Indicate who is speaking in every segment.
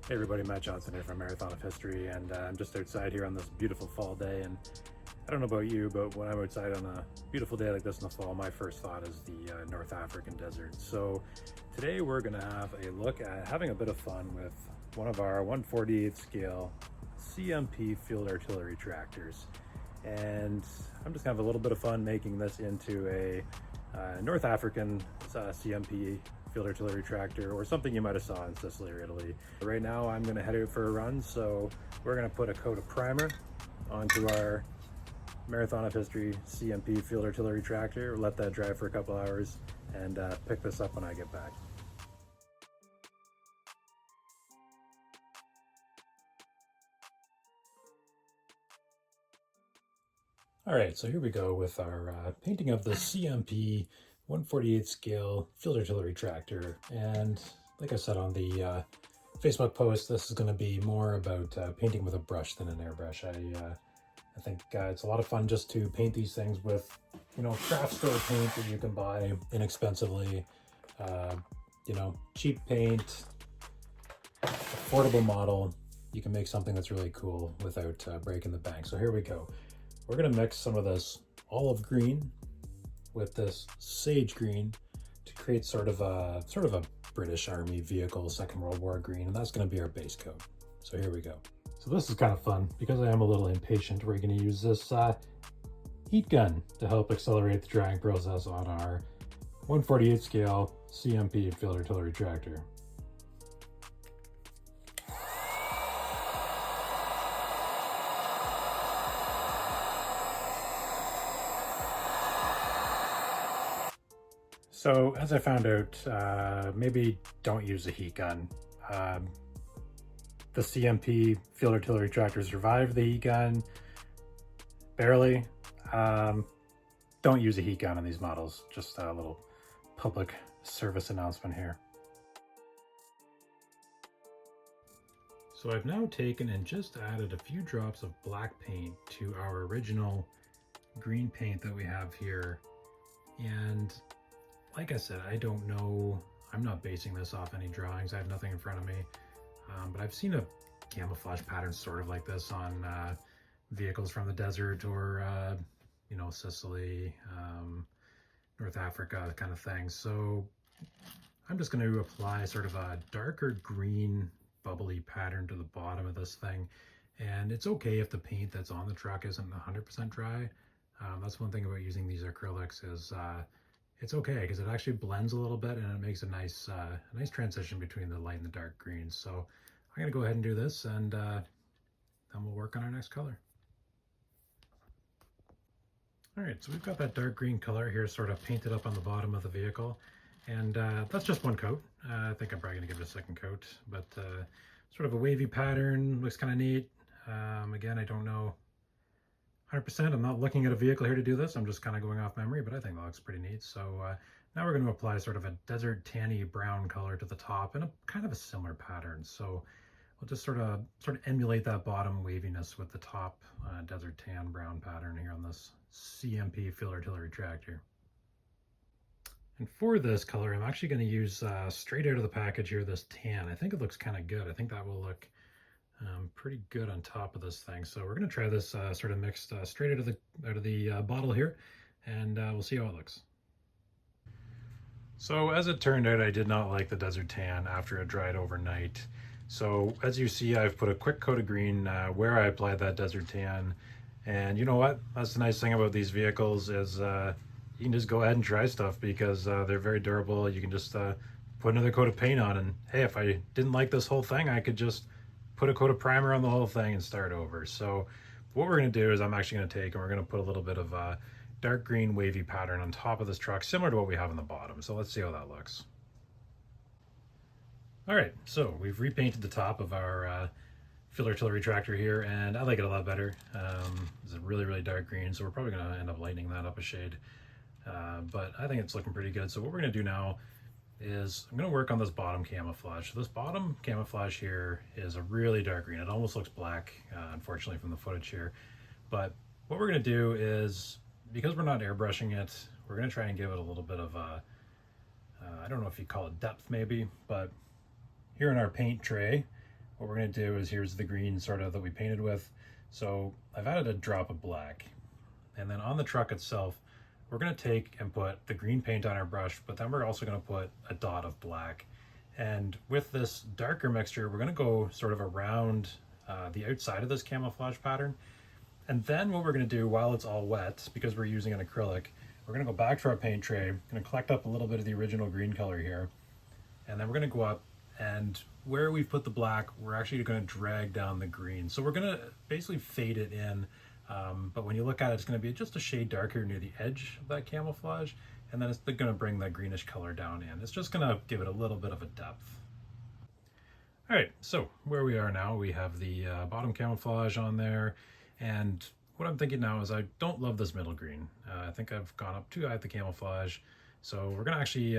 Speaker 1: Hey everybody, Matt Johnson here from Marathon of History, and I'm just outside here on this beautiful fall day. And I don't know about you, but when I'm outside on a beautiful day like this in the fall, my first thought is the North African desert. So today we're going to have a look at having a bit of fun with one of our 1/48 scale CMP Field Artillery Tractors. And I'm just going to have a little bit of fun making this into a North African CMP Field Artillery Tractor, or something you might have saw in Sicily or Italy. Right now I'm going to head out for a run, so we're going to put a coat of primer onto our Marathon of History CMP Field Artillery Tractor, let that dry for a couple hours, and pick this up when I get back. All right, so here we go with our painting of the CMP 1/48 scale Field Artillery Tractor. And like I said on the Facebook post, this is going to be more about painting with a brush than an airbrush. I think it's a lot of fun just to paint these things with, craft store paint that you can buy inexpensively. Cheap paint, affordable model. You can make something that's really cool without breaking the bank. So here we go. We're going to mix some of this olive green with this sage green to create sort of a British Army vehicle, Second World War green, and that's going to be our base coat. So here we go. So this is kind of fun because I am a little impatient. We're going to use this heat gun to help accelerate the drying process on our 1/48 scale CMP Field Artillery Tractor. So as I found out, maybe don't use a heat gun. The CMP Field Artillery Tractor survived the heat gun, barely. Don't use a heat gun on these models. Just a little public service announcement here. So I've now taken and just added a few drops of black paint to our original green paint that we have here. And like I said, I don't know, I'm not basing this off any drawings. I have nothing in front of me, but I've seen a camouflage pattern sort of like this on vehicles from the desert or, Sicily, North Africa kind of thing. So I'm just going to apply sort of a darker green bubbly pattern to the bottom of this thing. And it's okay if the paint that's on the truck isn't 100% dry. That's one thing about using these acrylics is it's okay because it actually blends a little bit and it makes a nice transition between the light and the dark greens. So I'm going to go ahead and do this, and then we'll work on our next color. All right, so we've got that dark green color here sort of painted up on the bottom of the vehicle, and that's just one coat. I think I'm probably going to give it a second coat, but sort of a wavy pattern, looks kind of neat. Again, I don't know 100%. I'm not looking at a vehicle here to do this. I'm just kind of going off memory, but I think that looks pretty neat. So now we're going to apply sort of a desert tanny brown color to the top and a kind of a similar pattern. So we'll just sort of emulate that bottom waviness with the top desert tan brown pattern here on this CMP Field Artillery Tractor. And for this color, I'm actually going to use straight out of the package here, this tan. I think it looks kind of good. I think that will look pretty good on top of this thing. So we're going to try this sort of mixed straight out of the bottle here, and we'll see how it looks. So as it turned out, I did not like the desert tan after it dried overnight. So as you see, I've put a quick coat of green where I applied that desert tan. And you know what? That's the nice thing about these vehicles is you can just go ahead and try stuff because they're very durable. You can just put another coat of paint on, and hey, if I didn't like this whole thing, I could just put a coat of primer on the whole thing and start over. So what we're going to do is I'm actually going to take and we're going to put a little bit of a dark green wavy pattern on top of this truck, similar to what we have on the bottom. So let's see how that looks. All right, so we've repainted the top of our Field Artillery Tractor here, and I like it a lot better. It's a really, really dark green, so we're probably going to end up lightening that up a shade. But I think it's looking pretty good. So what we're going to do now is I'm going to work on this bottom camouflage. So this bottom camouflage here is a really dark green. It almost looks black, unfortunately, from the footage here. But what we're going to do is, because we're not airbrushing it, we're going to try and give it a little bit of a, I don't know if you call it depth maybe, but here in our paint tray, what we're going to do is, here's the green sort of that we painted with. So I've added a drop of black. And then on the truck itself, we're going to take and put the green paint on our brush, but then we're also going to put a dot of black. And with this darker mixture, we're going to go sort of around the outside of this camouflage pattern. And then what we're going to do while it's all wet, because we're using an acrylic, we're going to go back to our paint tray, going to collect up a little bit of the original green color here. And then we're going to go up, and where we've put the black, we're actually going to drag down the green. So we're going to basically fade it in. But when you look at it, it's going to be just a shade darker near the edge of that camouflage, and then it's going to bring that greenish color down in. It's just going to give it a little bit of a depth. All right, so where we are now, we have the bottom camouflage on there, and what I'm thinking now is I don't love this middle green. I think I've gone up too high with the camouflage, so we're going to actually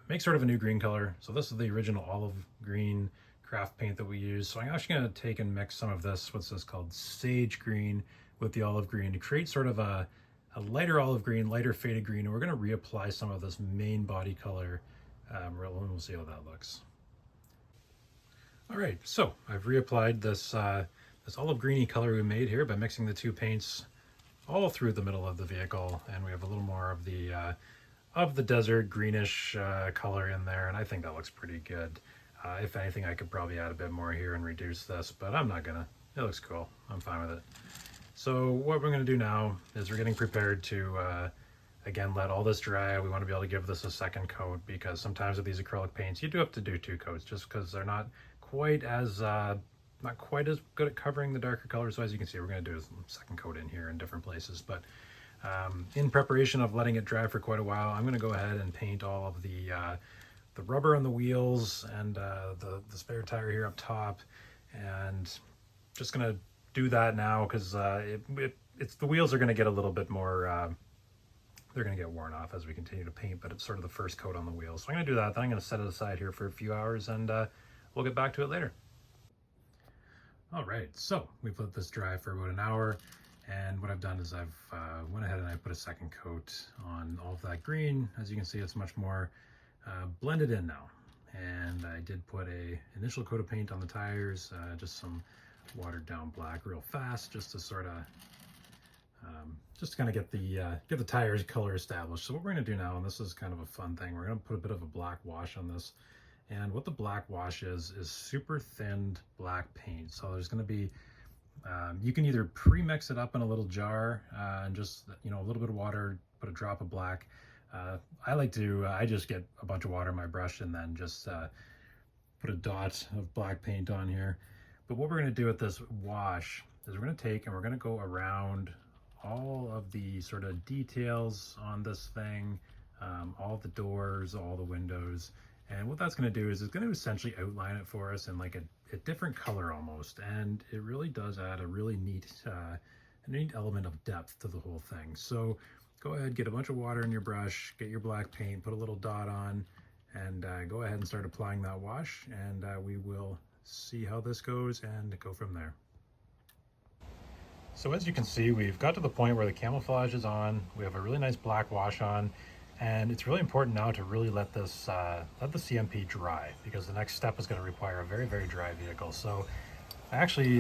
Speaker 1: make sort of a new green color. So this is the original olive green craft paint that we use. So I'm actually going to take and mix some of this, what's this called, sage green, with the olive green to create sort of a lighter olive green, lighter faded green, and we're going to reapply some of this main body color, and we'll see how that looks. All right, so I've reapplied this this olive greeny color we made here by mixing the two paints all through the middle of the vehicle, and we have a little more of the desert greenish color in there, and I think that looks pretty good. If anything, I could probably add a bit more here and reduce this, but I'm not gonna. It looks cool. I'm fine with it. So what we're going to do now is we're getting prepared to, again, let all this dry. We want to be able to give this a second coat, because sometimes with these acrylic paints, you do have to do 2 coats just because they're not quite as good at covering the darker colors. So as you can see, we're going to do a second coat in here in different places. But in preparation of letting it dry for quite a while, I'm going to go ahead and paint all of the rubber on the wheels and the spare tire here up top, and just going to do that now because it's the wheels are going to get a little bit more they're going to get worn off as we continue to paint, but it's sort of the first coat on the wheels. So I'm going to do that, then I'm going to set it aside here for a few hours, and we'll get back to it later. All right, so we've let this dry for about an hour, and what I've done is I've went ahead and I put a second coat on all of that green. As you can see, it's much more blended in now, and I did put a initial coat of paint on the tires, just some watered down black real fast, just to sort of kind of get the tires color established. So what we're going to do now, and this is kind of a fun thing, we're going to put a bit of a black wash on this. And what the black wash is super thinned black paint. So there's going to be you can either pre-mix it up in a little jar and just, you know, a little bit of water, put a drop of black. I just get a bunch of water in my brush and then just put a dot of black paint on here. But what we're going to do with this wash is we're going to take and we're going to go around all of the sort of details on this thing, all the doors, all the windows. And what that's going to do is it's going to essentially outline it for us in like a different color almost. And it really does add a really neat element of depth to the whole thing. So go ahead, get a bunch of water in your brush, get your black paint, put a little dot on, and go ahead and start applying that wash. And we will see how this goes and go from there. So as you can see, we've got to the point where the camouflage is on. We have a really nice black wash on, and it's really important now to really let the CMP dry, because the next step is going to require a very, very dry vehicle. So I actually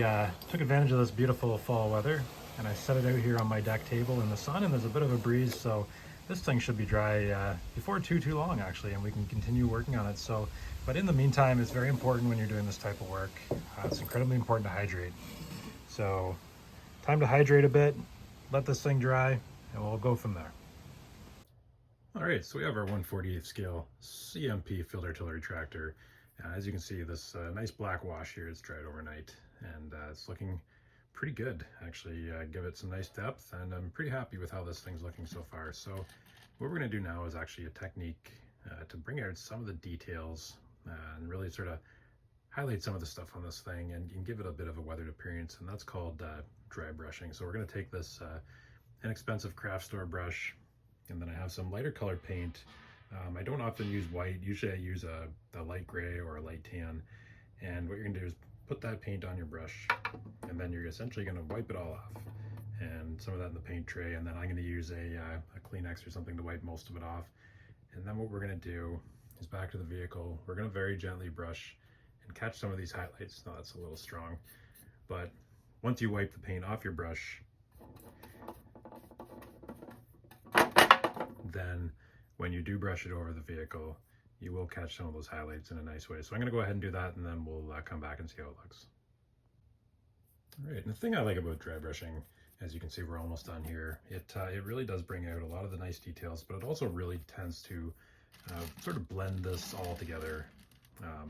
Speaker 1: took advantage of this beautiful fall weather, and I set it out here on my deck table in the sun, and there's a bit of a breeze, so this thing should be dry before too long actually, and we can continue working on it. So, but in the meantime, it's very important when you're doing this type of work. It's incredibly important to hydrate. So time to hydrate a bit, let this thing dry, and we'll go from there. All right, so we have our 1/48 scale CMP Field Artillery Tractor. As you can see, this nice black wash here is dried overnight, and it's looking pretty good. Actually, give it some nice depth, and I'm pretty happy with how this thing's looking so far. So what we're going to do now is actually a technique to bring out some of the details and really sort of highlight some of the stuff on this thing and give it a bit of a weathered appearance, and that's called dry brushing. So we're going to take this inexpensive craft store brush, and then I have some lighter colored paint. I don't often use white. Usually I use a light gray or a light tan. And what you're gonna do is put that paint on your brush, and then you're essentially gonna wipe it all off. And some of that in the paint tray, and then I'm gonna use a Kleenex or something to wipe most of it off. And then what we're gonna do is back to the vehicle. We're gonna very gently brush and catch some of these highlights. No, that's a little strong, but once you wipe the paint off your brush, then when you do brush it over the vehicle, you will catch some of those highlights in a nice way. So I'm going to go ahead and do that, and then we'll come back and see how it looks. All right, and the thing I like about dry brushing, as you can see, we're almost done here. It really does bring out a lot of the nice details, but it also really tends to sort of blend this all together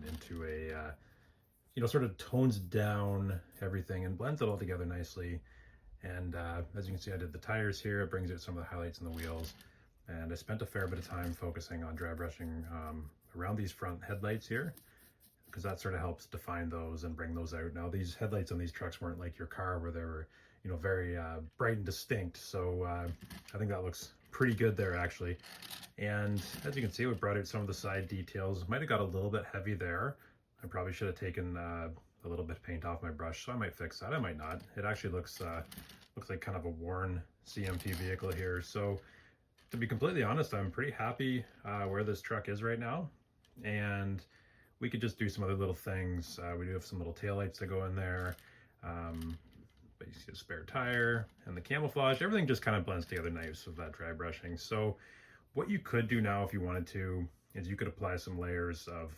Speaker 1: into a, sort of tones down everything and blends it all together nicely. And as you can see, I did the tires here. It brings out some of the highlights in the wheels. And I spent a fair bit of time focusing on dry brushing around these front headlights here, because that sort of helps define those and bring those out. Now, these headlights on these trucks weren't like your car where they were, very bright and distinct. So I think that looks pretty good there, actually. And as you can see, we brought out some of the side details. Might have got a little bit heavy there. I probably should have taken a little bit of paint off my brush, so I might fix that. I might not. It actually looks like kind of a worn CMP vehicle here. So to be completely honest, I'm pretty happy where this truck is right now, and we could just do some other little things. We do have some little taillights that go in there, but you see a spare tire and the camouflage. Everything just kind of blends together nice with that dry brushing. So what you could do now if you wanted to is you could apply some layers of,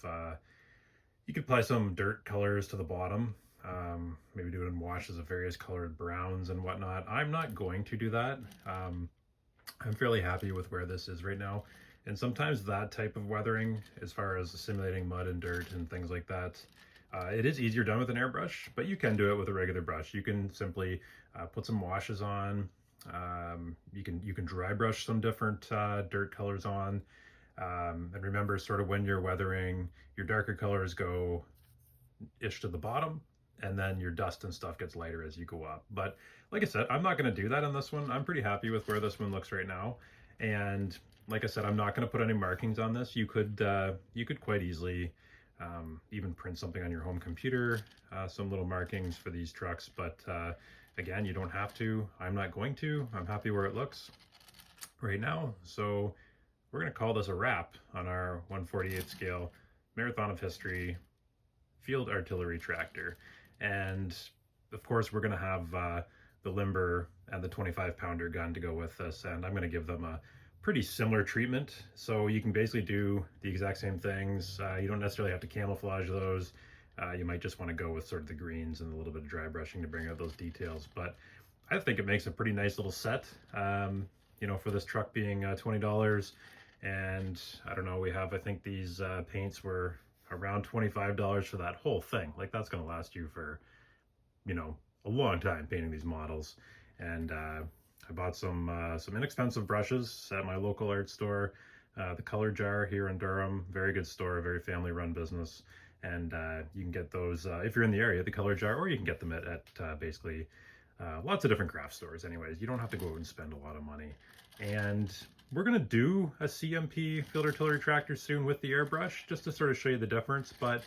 Speaker 1: you could apply some dirt colors to the bottom, maybe do it in washes of various colored browns and whatnot. I'm not going to do that. I'm fairly happy with where this is right now. And sometimes that type of weathering, as far as simulating mud and dirt and things like that, it is easier done with an airbrush, but you can do it with a regular brush. You can simply put some washes on. You can dry brush some different dirt colors on. And remember, sort of when you're weathering, your darker colors go ish to the bottom, and then your dust and stuff gets lighter as you go up. But like I said, I'm not going to do that on this one. I'm pretty happy with where this one looks right now. And like I said, I'm not going to put any markings on this. You could quite easily even print something on your home computer, some little markings for these trucks. But again, you don't have to. I'm not going to. I'm happy where it looks right now. So we're going to call this a wrap on our 1/48 scale Marathon of History Field Artillery Tractor. And of course, we're going to have the limber and the 25-pounder gun to go with this, and I'm going to give them a pretty similar treatment. So you can basically do the exact same things. You don't necessarily have to camouflage those. You might just want to go with sort of the greens and a little bit of dry brushing to bring out those details. But I think it makes a pretty nice little set, for this truck being $20. And I don't know, I think these paints were around $25 for that whole thing. Like, that's going to last you for, a long time painting these models. And I bought some inexpensive brushes at my local art store, the Color Jar here in Durham. Very good store, very family-run business. And you can get those if you're in the area, the Color Jar, or you can get them at basically lots of different craft stores. Anyways, you don't have to go out and spend a lot of money. And we're going to do a CMP Field Artillery Tractor soon with the airbrush, just to sort of show you the difference. But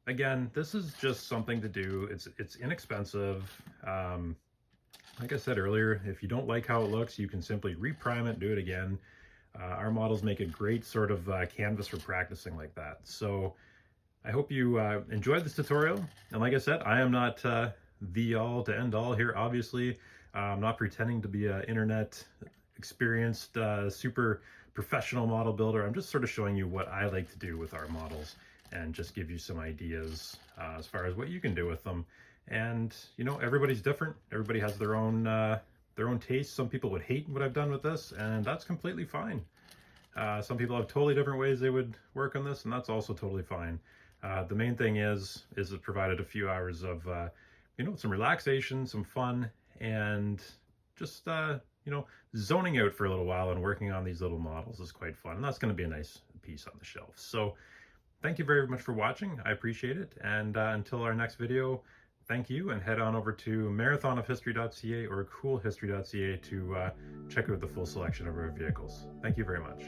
Speaker 1: again, this is just something to do. It's inexpensive. Like I said earlier, if you don't like how it looks, you can simply reprime it, do it again. Our models make a great sort of canvas for practicing like that. So I hope you enjoyed this tutorial. And like I said, I am not the all to end all here, obviously. I'm not pretending to be an internet experienced, super professional model builder. I'm just sort of showing you what I like to do with our models and just give you some ideas as far as what you can do with them. And everybody's different. Everybody has their own taste. Some people would hate what I've done with this, and that's completely fine. Some people have totally different ways they would work on this, and that's also totally fine. The main thing is it provided a few hours of some relaxation, some fun, and just zoning out for a little while and working on these little models is quite fun, and that's going to be a nice piece on the shelf. So thank you very much for watching. I appreciate it. And until our next video, thank you, and head on over to marathonofhistory.ca or coolhistory.ca to check out the full selection of our vehicles. Thank you very much.